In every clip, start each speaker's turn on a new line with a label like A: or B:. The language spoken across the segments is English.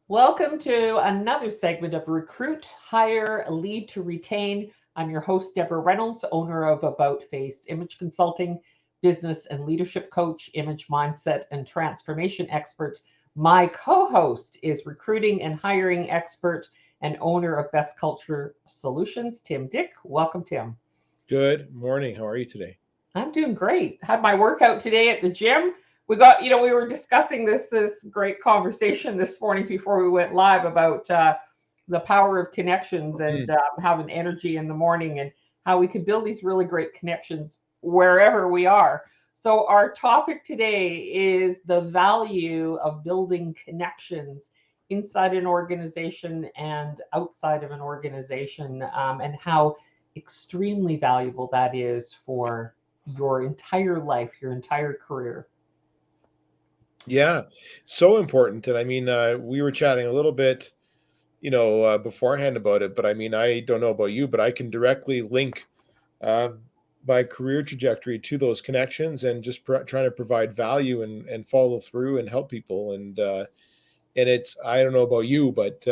A: Welcome to another segment of Recruit, Hire, Lead to Retain. I'm your host, Deborah Reynolds, owner of About Face Image Consulting, business and leadership coach, image mindset and transformation expert. My co host is recruiting and hiring expert and owner of Best Culture Solutions, Tim Dick. Welcome, Tim.
B: Good morning. How are you today?
A: I'm doing great. Had my workout today at the gym. We were discussing this great conversation this morning before we went live about the power of connections and
B: Mm.
A: having energy in the morning and how we can build these really great connections wherever we are. So our topic today is the value of building connections inside an organization and outside of an organization, and how extremely valuable that is for your entire life, your entire career.
B: Yeah, so important. And we were chatting a little bit, beforehand about it. But I don't know about you, but I can directly link uh, my career trajectory to those connections and just trying to provide value and follow through and help people. And it's I don't know about you, but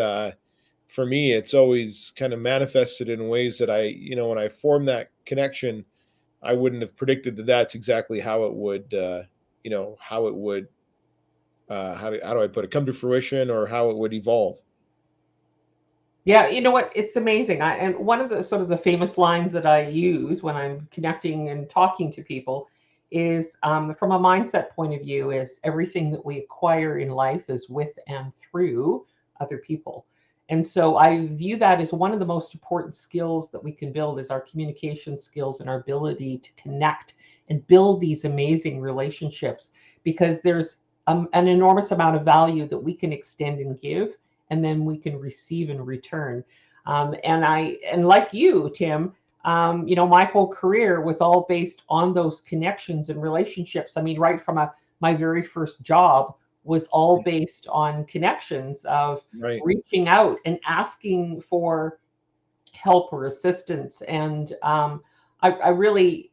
B: for me, it's always kind of manifested in ways that when I form that connection, I wouldn't have predicted that that's exactly how it would, how it would how do I put it, come to fruition, or how it would evolve.
A: Yeah, you know what? It's amazing. And one of the sort of the famous lines that I use when I'm connecting and talking to people is, from a mindset point of view, is everything that we acquire in life is with and through other people. And so I view that as one of the most important skills that we can build is our communication skills and our ability to connect and build these amazing relationships, because there's an enormous amount of value that we can extend and give, and then we can receive and return. And like you, Tim, my whole career was all based on those connections and relationships. I mean, right from my very first job was all based on connections of
B: Right.
A: reaching out and asking for help or assistance. And I really,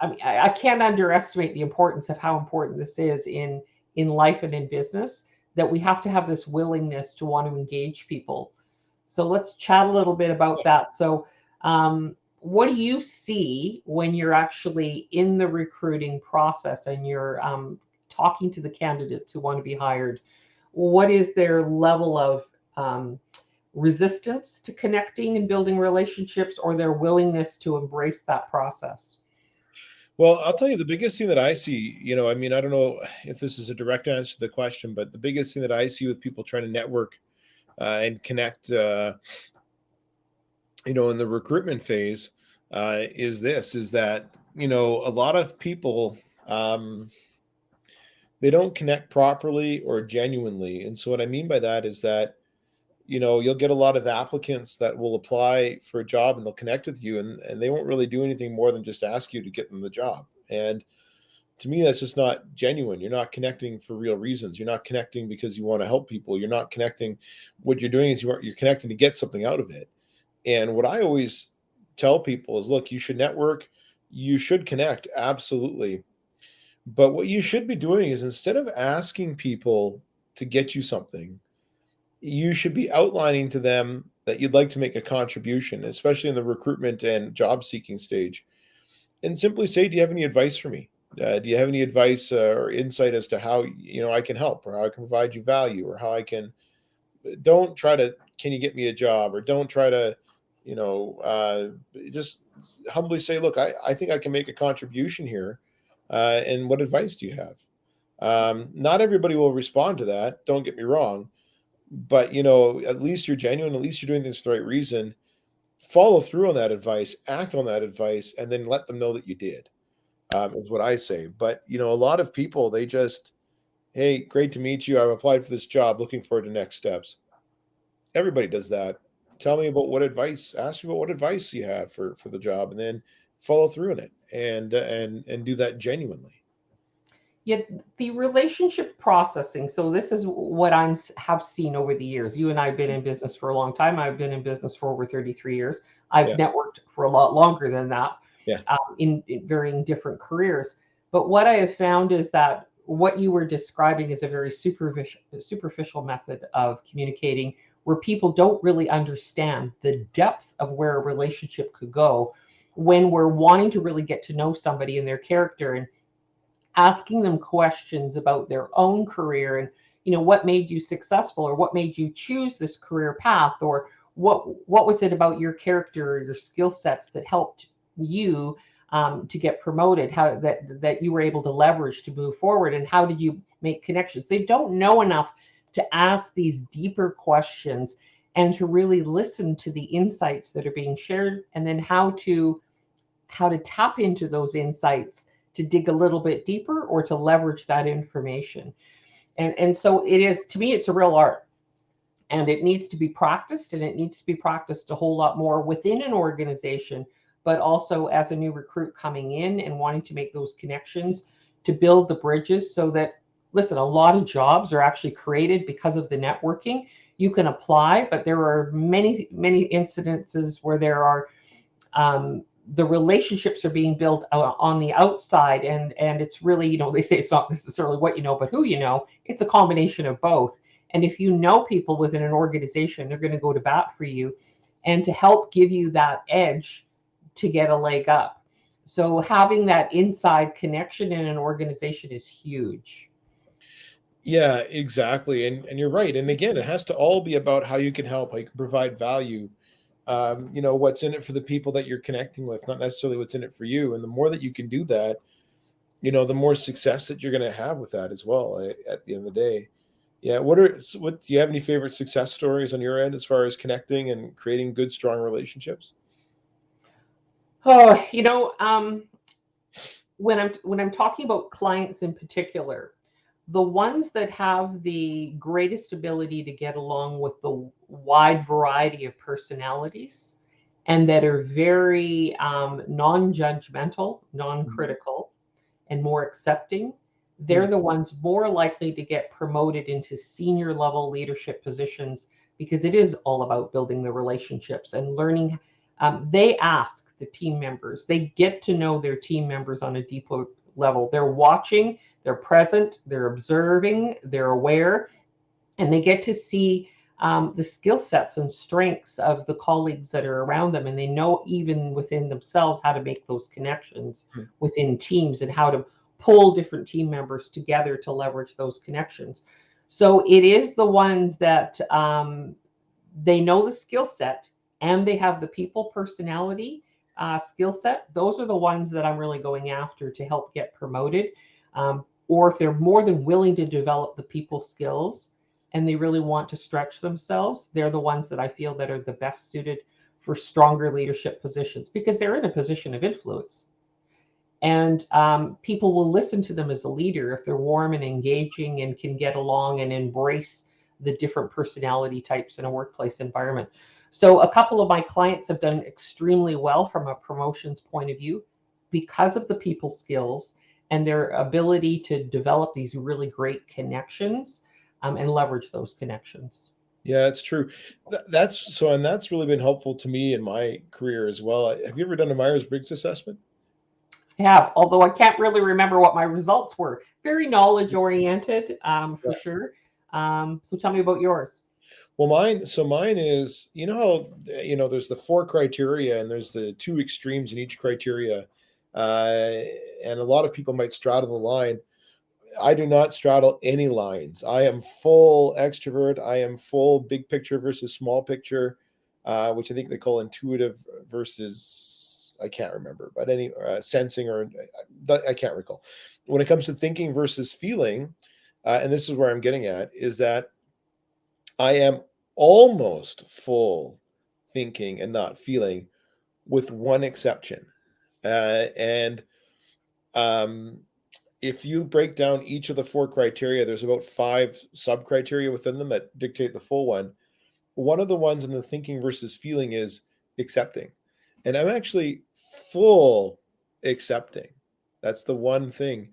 A: I mean, I can't underestimate the importance of how important this is in life and in business, that we have to have this willingness to want to engage people. So let's chat a little bit about that. So, what do you see when you're actually in the recruiting process and you're talking to the candidates who want to be hired? What is their level of resistance to connecting and building relationships, or their willingness to embrace that process?
B: Well, I'll tell you the biggest thing that I see, I don't know if this is a direct answer to the question, but the biggest thing that I see with people trying to network and connect, in the recruitment phase, is that, a lot of people, um, they don't connect properly or genuinely. And so what I mean by that is that, you'll get a lot of applicants that will apply for a job and they'll connect with you, and they won't really do anything more than just ask you to get them the job. And to me, that's just not genuine. You're not connecting for real reasons. You're not connecting because you want to help people. You're not connecting. What you're doing is you're connecting to get something out of it. And what I always tell people is, look, you should network, you should connect, absolutely. But what you should be doing is, instead of asking people to get you something, you should be outlining to them that you'd like to make a contribution, especially in the recruitment and job seeking stage, and simply say, "Do you have any advice for me? Do you have any advice or insight as to how I can help, or how I can provide you value, or how I can?" Don't try to, "Can you get me a job?" Or don't try to, just humbly say, "Look, I think I can make a contribution here, and what advice do you have?" Not everybody will respond to that. Don't get me wrong, but at least you're genuine, at least you're doing this for the right reason. Follow through on that advice, act on that advice, and then let them know that you did, is what I say. But a lot of people, they just, "Hey, great to meet you, I've applied for this job, looking forward to next steps." Everybody does that. Tell me about what advice, ask me about what advice you have for the job, and then follow through on it, and do that genuinely.
A: Yet the relationship processing. So this is what have seen over the years. You and I have been in business for a long time. I've been in business for over 33 years. I've
B: Yeah,
A: networked for a lot longer than that,
B: yeah,
A: in varying different careers. But what I have found is that what you were describing is a very superficial method of communicating, where people don't really understand the depth of where a relationship could go when we're wanting to really get to know somebody and their character, and asking them questions about their own career, and what made you successful, or what made you choose this career path, or what was it about your character or your skill sets that helped you to get promoted, how that you were able to leverage to move forward, and how did you make connections. They don't know enough to ask these deeper questions and to really listen to the insights that are being shared, and then how to tap into those insights to dig a little bit deeper or to leverage that information. And so it is, to me, it's a real art, and it needs to be practiced, and it needs to be practiced a whole lot more within an organization, but also as a new recruit coming in and wanting to make those connections, to build the bridges, so that, listen, a lot of jobs are actually created because of the networking. You can apply, but there are many incidences where there are the relationships are being built on the outside, and it's really, they say it's not necessarily what you know, but who you know. It's a combination of both. And if you know people within an organization, they're going to go to bat for you and to help give you that edge to get a leg up. So having that inside connection in an organization is huge.
B: Yeah, exactly. And you're right. And again, it has to all be about how you can help, how you can provide value. What's in it for the people that you're connecting with, not necessarily what's in it for you. And the more that you can do that, the more success that you're going to have with that as well, at the end of the day. Yeah. What do you have any favorite success stories on your end as far as connecting and creating good, strong relationships?
A: Oh, when I'm talking about clients in particular, the ones that have the greatest ability to get along with the wide variety of personalities, and that are very non-judgmental,
B: Mhm.
A: non-critical, and more accepting, they're
B: Hmm.
A: the ones more likely to get promoted into senior level leadership positions, because it is all about building the relationships and learning. They ask the team members, they get to know their team members on a deeper level. They're watching, they're present, they're observing, they're aware, and they get to see the skill sets and strengths of the colleagues that are around them, and they know even within themselves how to make those connections within teams, and how to pull different team members together to leverage those connections. So it is the ones that they know the skill set, and they have the people personality skill set. Those are the ones that I'm really going after to help get promoted. Or if they're more than willing to develop the people skills and they really want to stretch themselves, they're the ones that I feel that are the best suited for stronger leadership positions, because they're in a position of influence. And people will listen to them as a leader if they're warm and engaging and can get along and embrace the different personality types in a workplace environment. So a couple of my clients have done extremely well from a promotions point of view because of the people skills and their ability to develop these really great connections, and leverage those connections.
B: Yeah, it's true. That's so, and that's really been helpful to me in my career as well. Have you ever done a Myers-Briggs assessment?
A: I have, although I can't really remember what my results were. Very knowledge oriented, for sure. So tell me about yours.
B: Well, mine is, there's the four criteria and there's the two extremes in each criteria. Uh, and a lot of people might straddle the line. I do not straddle any lines. I am full extrovert. I am full big picture versus small picture, which I think they call intuitive versus, I can't remember, but any sensing, or I can't recall. When it comes to thinking versus feeling, and this is where I'm getting at, is that I am almost full thinking and not feeling, with one exception. And um, if you break down each of the four criteria, there's about five sub criteria within them that dictate the full one. One of the ones in the thinking versus feeling is accepting. And I'm actually full accepting. That's the one thing.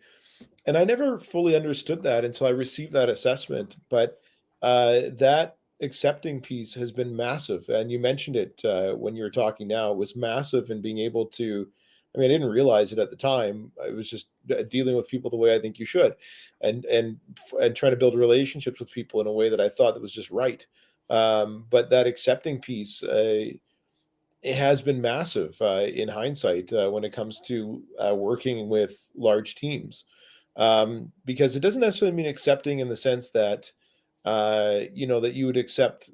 B: And I never fully understood that until I received that assessment. But that accepting piece has been massive. And you mentioned it when you were talking now. It was massive in being able to. I I mean, I didn't realize it at the time. I was just dealing with people the way I think you should, and trying to build relationships with people in a way that I thought that was just right. But that accepting piece, it has been massive in hindsight when it comes to working with large teams, because it doesn't necessarily mean accepting in the sense that that you would accept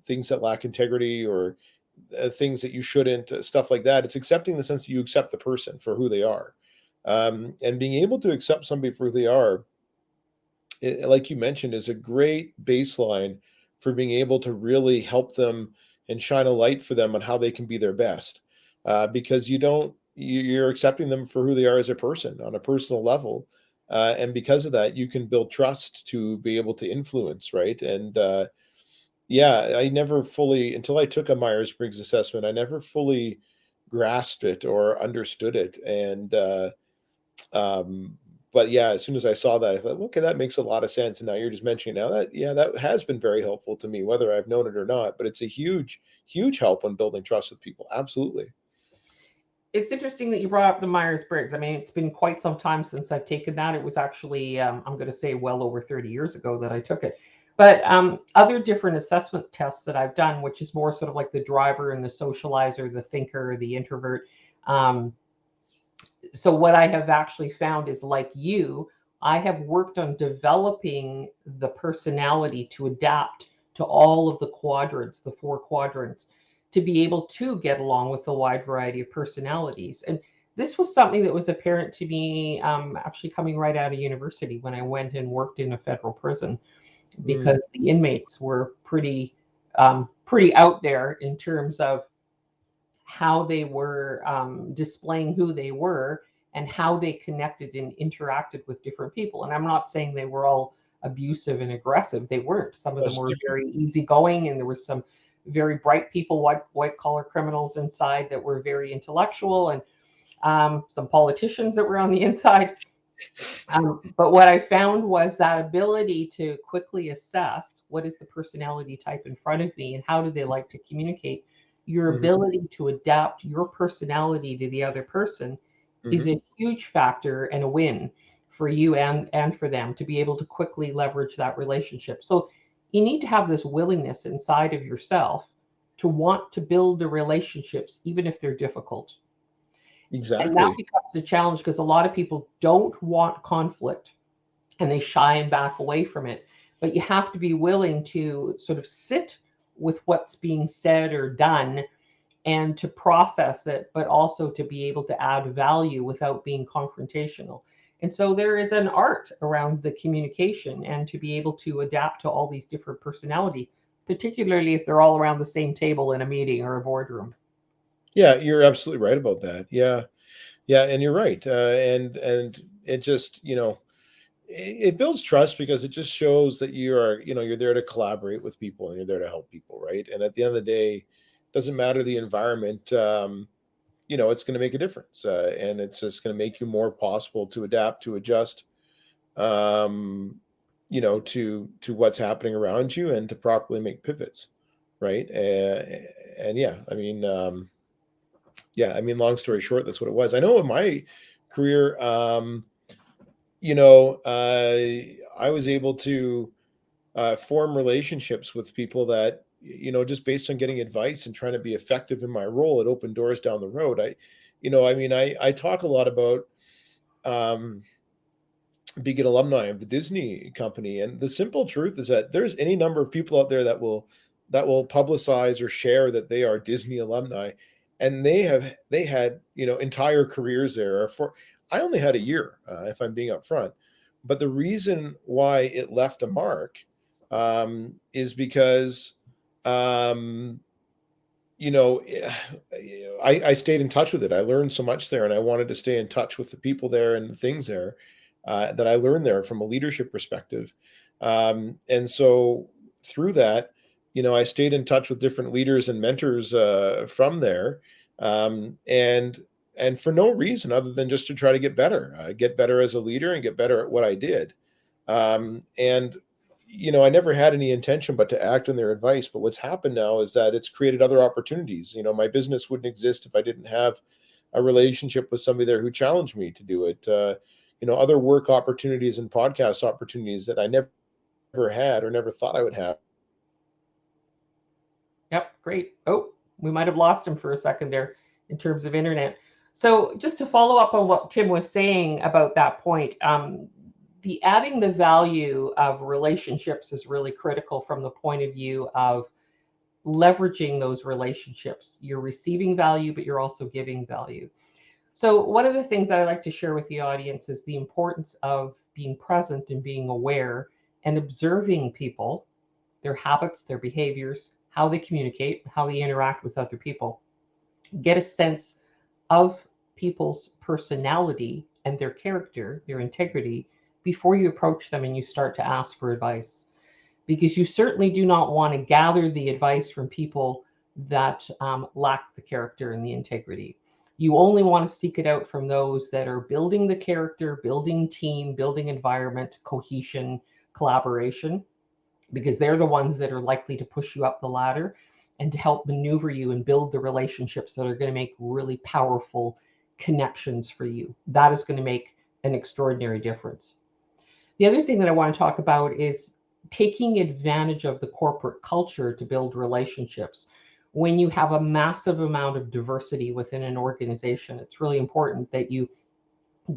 B: things that lack integrity, or things that you shouldn't, stuff like that. It's accepting in the sense that you accept the person for who they are, and being able to accept somebody for who they are, like you mentioned, is a great baseline for being able to really help them and shine a light for them on how they can be their best. Because you're accepting them for who they are as a person on a personal level. And because of that, you can build trust to be able to influence, right? And yeah, I never fully, until I took a Myers-Briggs assessment, I never fully grasped it or understood it. And um, but yeah, as soon as I saw that, I thought, okay, that makes a lot of sense. And now you're just mentioning now that, yeah, that has been very helpful to me, whether I've known it or not. But it's a huge, huge help when building trust with people. Absolutely.
A: It's interesting that you brought up the Myers-Briggs. I mean, it's been quite some time since I've taken that. It was actually, I'm going to say, well over 30 years ago that I took it. But other different assessment tests that I've done, which is more sort of like the driver and the socializer, the thinker, the introvert. Um, so what I have actually found is, like you, I have worked on developing the personality to adapt to all of the quadrants, the four quadrants, to be able to get along with the wide variety of personalities. And this was something that was apparent to me actually coming right out of university when I went and worked in a federal prison,
B: Mm,
A: because the inmates were pretty out there in terms of how they were displaying who they were and how they connected and interacted with different people. And I'm not saying they were all abusive and aggressive. They weren't. Some of them
B: that's
A: were
B: different.
A: very easygoing, and there was some very bright people, white collar criminals inside that were very intellectual, and some politicians that were on the inside. But what I found was that ability to quickly assess what is the personality type in front of me and how do they like to communicate. Your
B: Hmm.
A: ability to adapt your personality to the other person is
B: Hmm.
A: a huge factor and a win for you and for them to be able to quickly leverage that relationship. So you need to have this willingness inside of yourself to want to build the relationships, even if they're difficult. And that
B: Exactly.
A: becomes a challenge because a lot of people don't want conflict and they shy and back away from it. But you have to be willing to sort of sit with what's being said or done and to process it, but also to be able to add value without being confrontational. And so there is an art around the communication and to be able to adapt to all these different personalities, particularly if they're all around the same table in a meeting or a boardroom.
B: Yeah, you're absolutely right about that. Yeah. Yeah. And you're right. And it just, it builds trust because it just shows that you're there to collaborate with people and you're there to help people, right? And at the end of the day, doesn't matter the environment, it's going to make a difference, and it's just going to make you more possible to adapt, to adjust, um, to what's happening around you, and to properly make pivots, right? And yeah, long story short, that's what it was. I know in my career, I was able to form relationships with people that, just based on getting advice and trying to be effective in my role, it opened doors down the road. I talk a lot about um, being an alumni of the Disney company, and the simple truth is that there's any number of people out there that will publicize or share that they are Disney alumni, and they had entire careers there. For I only had a year, if I'm being upfront, but the reason why it left a mark, is because um, you know, eh, I stayed in touch with it. I learned so much there, and I wanted to stay in touch with the people there and the things there, that I learned there from a leadership perspective. And so through that, I stayed in touch with different leaders and mentors from there, and for no reason other than just to try to get better as a leader and get better at what I did. And I never had any intention but to act on their advice. But what's happened now is that it's created other opportunities. My business wouldn't exist if I didn't have a relationship with somebody there who challenged me to do it. Other work opportunities and podcast opportunities that I never had or never thought I would have.
A: Yep, great. Oh, we might have lost him for a second there in terms of internet. So just to follow up on what Tim was saying about that point, the adding the value of relationships is really critical from the point of view of leveraging those relationships. You're receiving value, but you're also giving value. So one of the things that I like to share with the audience is the importance of being present and being aware and observing people, their habits, their behaviors, how they communicate, how they interact with other people. Get a sense of people's personality and their character, their integrity, before you approach them and you start to ask for advice. Because you certainly do not want to gather the advice from people that lack the character and the integrity. You only want to seek it out from those that are building the character, building team, building environment, cohesion, collaboration, because they're the ones that are likely to push you up the ladder and to help maneuver you and build the relationships that are going to make really powerful connections for you. That is going to make an extraordinary difference. The other thing that I want to talk about is taking advantage of the corporate culture to build relationships. When you have a massive amount of diversity within an organization, it's really important that you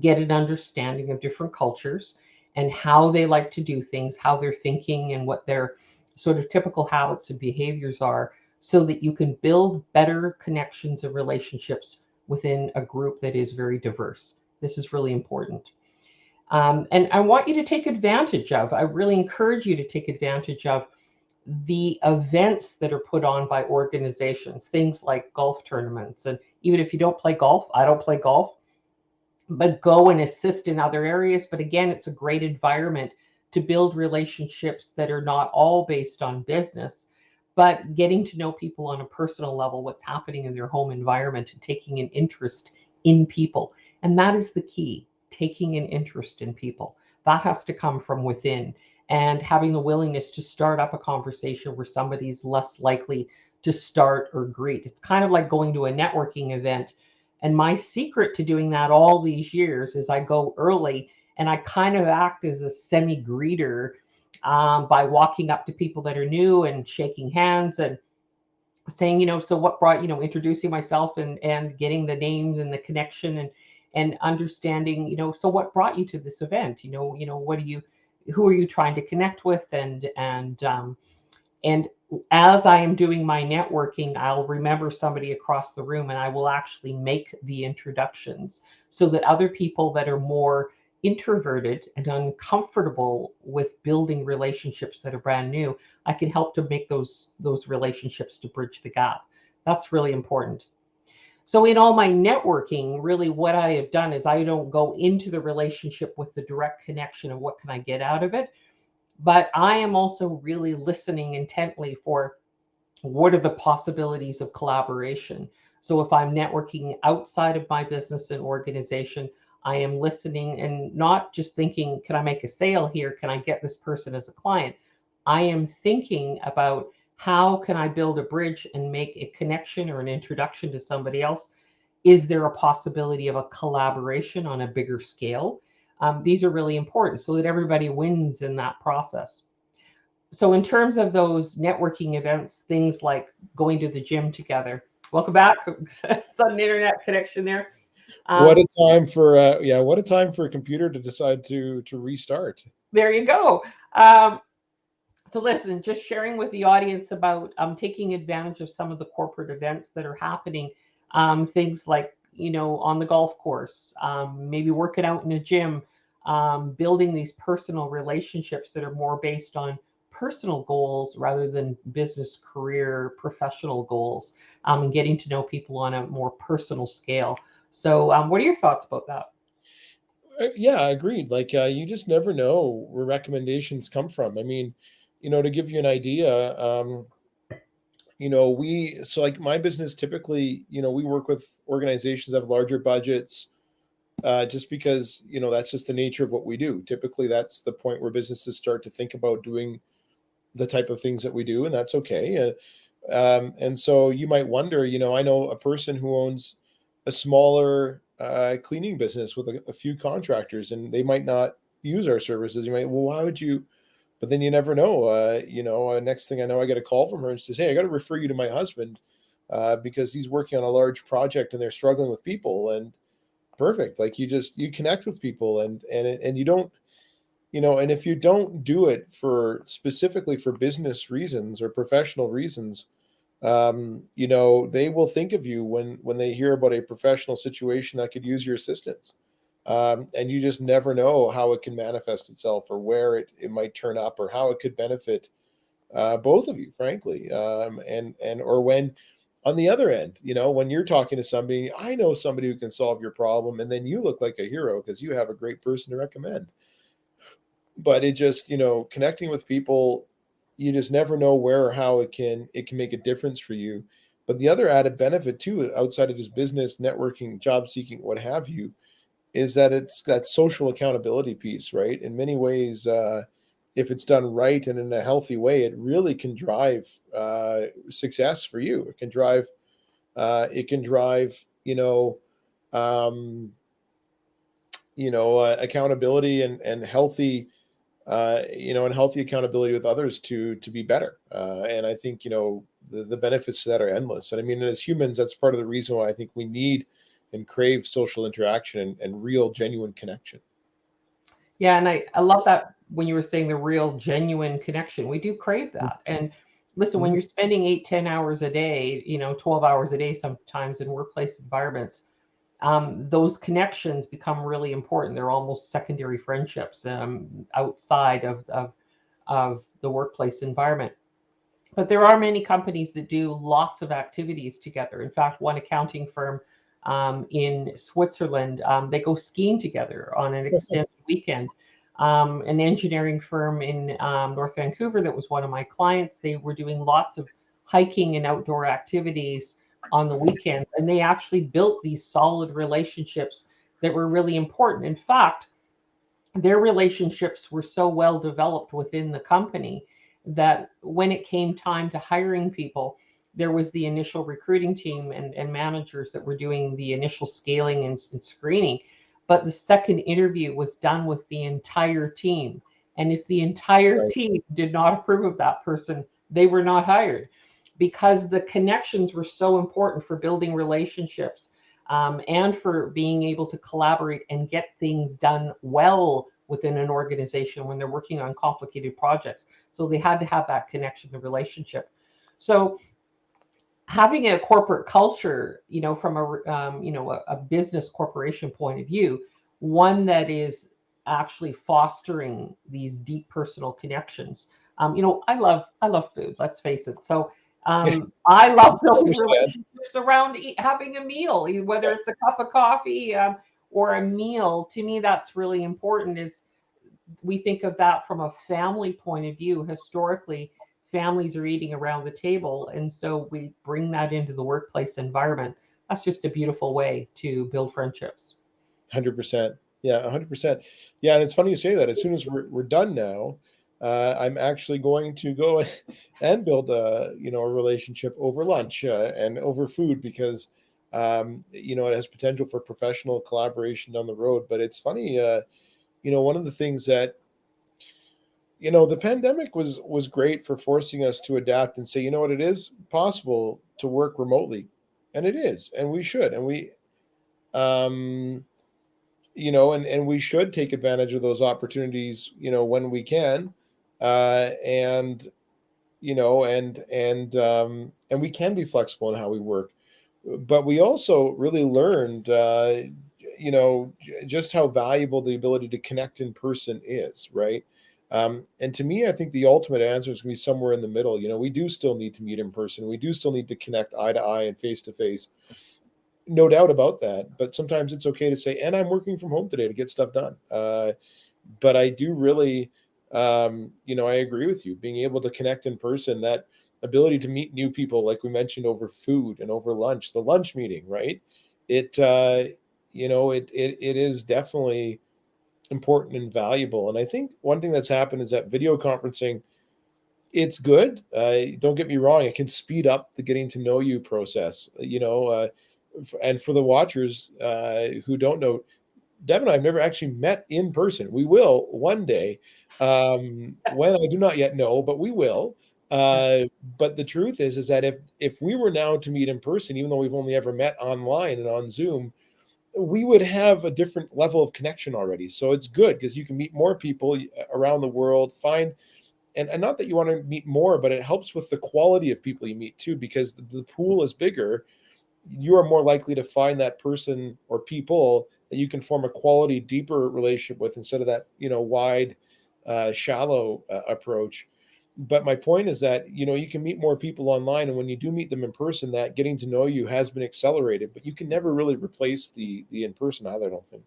A: get an understanding of different cultures and how they like to do things, how they're thinking, and what their sort of typical habits and behaviors are, so that you can build better connections and relationships within a group that is very diverse. This is really important. And I want you to take advantage of, I really encourage you to take advantage of the events that are put on by organizations, things like golf tournaments. And even if you don't play golf, I don't play golf, but go and assist in other areas. But again, it's a great environment to build relationships that are not all based on business, but getting to know people on a personal level, what's happening in their home environment, and taking an interest in people. And that is the key, taking an interest in people. That has to come from within, and having the willingness to start up a conversation where somebody's less likely to start or greet. It's kind of like going to a networking event. And my secret to doing that all these years is I go early and I kind of act as a semi greeter, by walking up to people that are new and shaking hands and saying, so what brought, introducing myself and getting the names and the connection and understanding, so what brought you to this event? What do you, who are you trying to connect with? And as I am doing my networking, I'll remember somebody across the room and I will actually make the introductions so that other people that are more introverted and uncomfortable with building relationships that are brand new, I can help to make those relationships to bridge the gap. That's really important. So in all my networking, really what I have done is I don't go into the relationship with the direct connection of what can I get out of it, but I am also really listening intently for what are the possibilities of collaboration. So if I'm networking outside of my business and organization, I am listening and not just thinking, can I make a sale here? Can I get this person as a client? I am thinking about how can I build a bridge and make a connection or an introduction to somebody else? Is there a possibility of a collaboration on a bigger scale? These are really important so that everybody wins in that process. So in terms of those networking events, things like going to the gym together. Welcome back. Sudden internet connection there.
B: What a time for what a time for a computer to decide to restart.
A: There you go. So listen, just sharing with the audience about taking advantage of some of the corporate events that are happening. Things like, on the golf course, maybe working out in a gym, building these personal relationships that are more based on personal goals rather than business, career, professional goals, and getting to know people on a more personal scale. So what are your thoughts about that?
B: Yeah, agreed. Like you just never know where recommendations come from. I mean, to give you an idea, we so like my business typically, we work with organizations that have larger budgets, just because that's just the nature of what we do. Typically, that's the point where businesses start to think about doing the type of things that we do, and that's okay. And so you might wonder, I know a person who owns a smaller cleaning business with a few contractors, and they might not use our services. You might, well, why would you? But then you never know. Next thing I know, I get a call from her and says, "Hey, I got to refer you to my husband because he's working on a large project and they're struggling with people." And perfect, like you connect with people, and you don't, and if you don't do it for specifically for business reasons or professional reasons, they will think of you when they hear about a professional situation that could use your assistance. And you just never know how it can manifest itself or where it might turn up or how it could benefit both of you, frankly. And or when on the other end, when you're talking to somebody, I know somebody who can solve your problem, and then you look like a hero because you have a great person to recommend. But it just, connecting with people, you just never know where or how it can make a difference for you. But the other added benefit too, outside of just business, networking, job seeking, what have you, is that it's that social accountability piece, right? In many ways, if it's done right and in a healthy way, it really can drive success for you. It can drive, um, accountability and healthy, and healthy accountability with others to be better. And I think the benefits to that are endless. And I mean, as humans, that's part of the reason why I think we need and crave social interaction and real, genuine connection.
A: Yeah, and I love that when you were saying the real genuine connection. We do crave that. And listen, when
B: Mhm.
A: you're spending 8, 10 hours a day, 12 hours a day sometimes in workplace environments, those connections become really important. They're almost secondary friendships outside of the workplace environment. But there are many companies that do lots of activities together. In fact, one accounting firm in Switzerland, they go skiing together on an extended weekend. An engineering firm in North Vancouver that was one of my clients, they were doing lots of hiking and outdoor activities on the weekends, and they actually built these solid relationships that were really important. In fact, their relationships were so well developed within the company that when it came time to hiring people, there was the initial recruiting team and managers that were doing the initial scaling and screening. But the second interview was done with the entire team. And if the entire
B: Right.
A: team did not approve of that person, they were not hired because the connections were so important for building relationships and for being able to collaborate and get things done well within an organization when they're working on complicated projects. So they had to have that connection, the relationship. So having a corporate culture, from a business corporation point of view, one that is actually fostering these deep personal connections. I love food. Let's face it. So
B: Yeah,
A: I love
B: I
A: building
B: understand.
A: relationships around having a meal, whether it's a cup of coffee or a meal. To me, that's really important. Is we think of that from a family point of view. Historically, families are eating around the table, and so we bring that into the workplace environment. That's just a beautiful way to build friendships.
B: 100%. Yeah, 100%. Yeah, and it's funny you say that. As soon as we're done now, I'm actually going to go and build a relationship over lunch and over food because it has potential for professional collaboration down the road. But it's funny, one of the things that the pandemic was great for forcing us to adapt and say, you know what, it is possible to work remotely, and it is, and we should, and we um and we should take advantage of those opportunities, when we can, and and we can be flexible in how we work. But we also really learned, just how valuable the ability to connect in person is, right? And to me, I think the ultimate answer is going to be somewhere in the middle. We do still need to meet in person. We do still need to connect eye to eye and face to face, no doubt about that. But sometimes it's okay to say, and I'm working from home today to get stuff done. But I do really, I agree with you. Being able to connect in person, that ability to meet new people, like we mentioned, over food and over lunch, the lunch meeting, right? It, it is definitely important and valuable. And I think one thing that's happened is that video conferencing, it's good. Don't get me wrong; it can speed up the getting to know you process. And for the watchers who don't know, Deb and I have never actually met in person. We will one day, when I do not yet know, but we will. Uh, but the truth is that if we were now to meet in person, even though we've only ever met online and on Zoom, we would have a different level of connection already. So it's good because you can meet more people around the world, find and not that you want to meet more, but it helps with the quality of people you meet too, because the pool is bigger. You are more likely to find that person or people that you can form a quality, deeper relationship with instead of that, wide, shallow approach. But my point is that, you can meet more people online. And when you do meet them in person, that getting to know you has been accelerated, but you can never really replace the in person either, I don't think.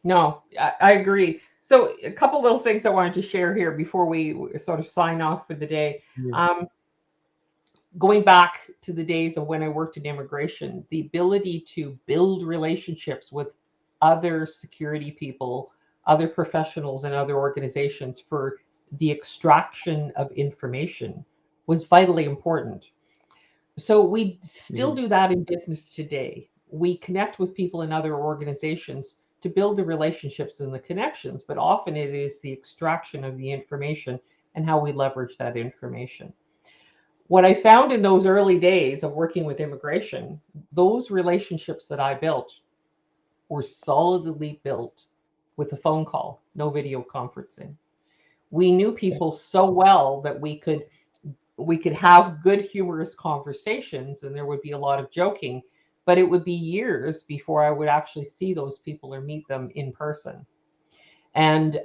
A: No, I agree. So a couple little things I wanted to share here before we sort of sign off for the day.
B: Mm.
A: Um, Going back to the days of when I worked in immigration, the ability to build relationships with other security people, other professionals, and other organizations for the extraction of information was vitally important. So we still
B: Mhm.
A: do that in business today. We connect with people in other organizations to build the relationships and the connections, but often it is the extraction of the information and how we leverage that information. What I found in those early days of working with immigration, those relationships that I built were solidly built with a phone call, no video conferencing. We knew people so well that we could have good humorous conversations and there would be a lot of joking, but it would be years before I would actually see those people or meet them in person. And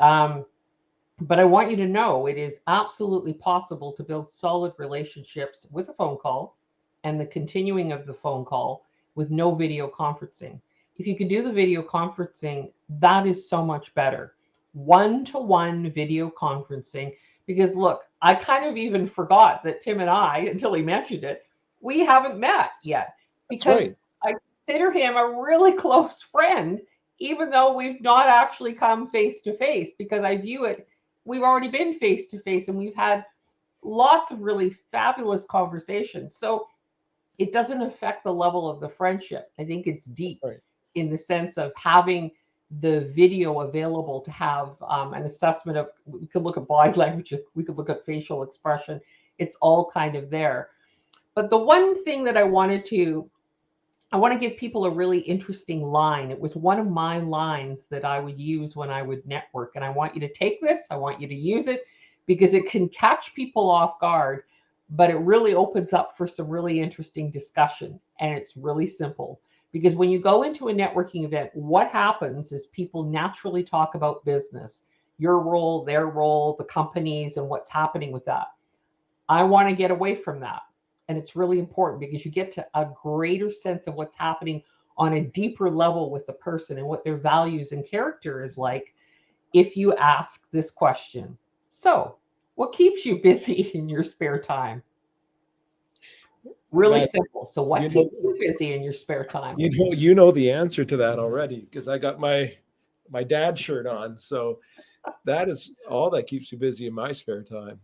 A: but I want you to know it is absolutely possible to build solid relationships with a phone call and the continuing of the phone call with no video conferencing. If you can do the video conferencing, that is so much better. One to one video conferencing. Because look, I kind of even forgot that Tim and I, until he mentioned it, we haven't met yet
B: That's right.
A: because I consider him a really close friend, even though we've not actually come face to face, because I view it we've already been face to face and we've had lots of really fabulous conversations. So it doesn't affect the level of the friendship. I think it's
B: That's
A: deep
B: right.
A: in the sense of having the video available to have an assessment of, we could look at body language, we could look at facial expression. It's all kind of there. But the one thing that I want to give people a really interesting line. It was one of my lines that I would use when I would network. And I want you to take this, I want you to use it because it can catch people off guard, but it really opens up for some really interesting discussion. And it's really simple because when you go into a networking event, what happens is people naturally talk about business, your role, their role, the companies, and what's happening with that. I want to get away from that. And it's really important because you get to a greater sense of what's happening on a deeper level with the person and what their values and character is like if you ask this question. So, what keeps you busy in your spare time? Really
B: That's
A: simple. So, what
B: you know
A: keeps you busy in your spare time?
B: you know the answer to that already because I got my dad shirt on. So that is all that keeps me busy in my spare time.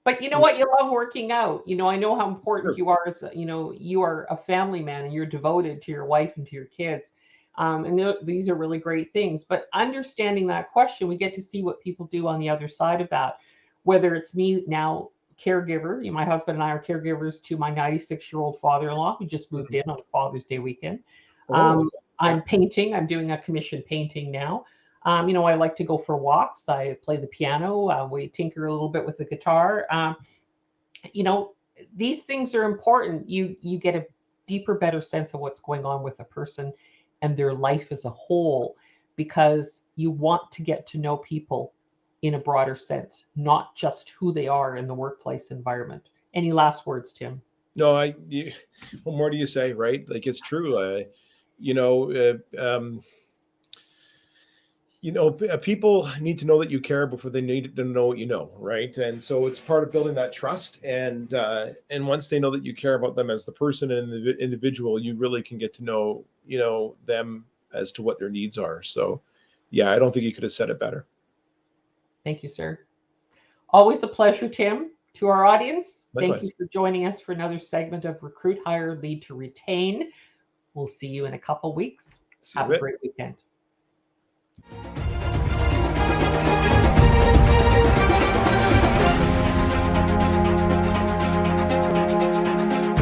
A: But you know
B: You
A: what? You love working out. I know how important
B: Sure.
A: you are as, you are a family man and you're devoted to your wife and to your kids. And these are really great things. But understanding that question, we get to see what people do on the other side of that. Whether it's me now, caregiver, my husband and I are caregivers to my 96-year-old father-in-law who just moved
B: Mhm.
A: in on Father's Day weekend.
B: Oh, okay. Yeah.
A: I'm painting. I'm doing a commission painting now. I like to go for walks. I play the piano. We tinker a little bit with the guitar. You know, these things are important. You get a deeper, better sense of what's going on with a person and their life as a whole because you want to get to know people in a broader sense, not just who they are in the workplace environment. Any last words, Tim?
B: No, what more do you say, right? Like it's true. You know, people need to know that you care before they need to know what you know, right? And so it's part of building that trust. And once they know that you care about them as the person and the individual, you really can get to know them as to what their needs are. So, yeah, I don't think you could have said it better.
A: Thank you, sir. Always a pleasure, Tim. To our audience, thank
B: Likewise.
A: you for joining us for another segment of Recruit, Hire, Lead to Retain. We'll see you in a couple weeks.
B: See you
A: Have
B: in
A: a
B: a bit.
A: great weekend.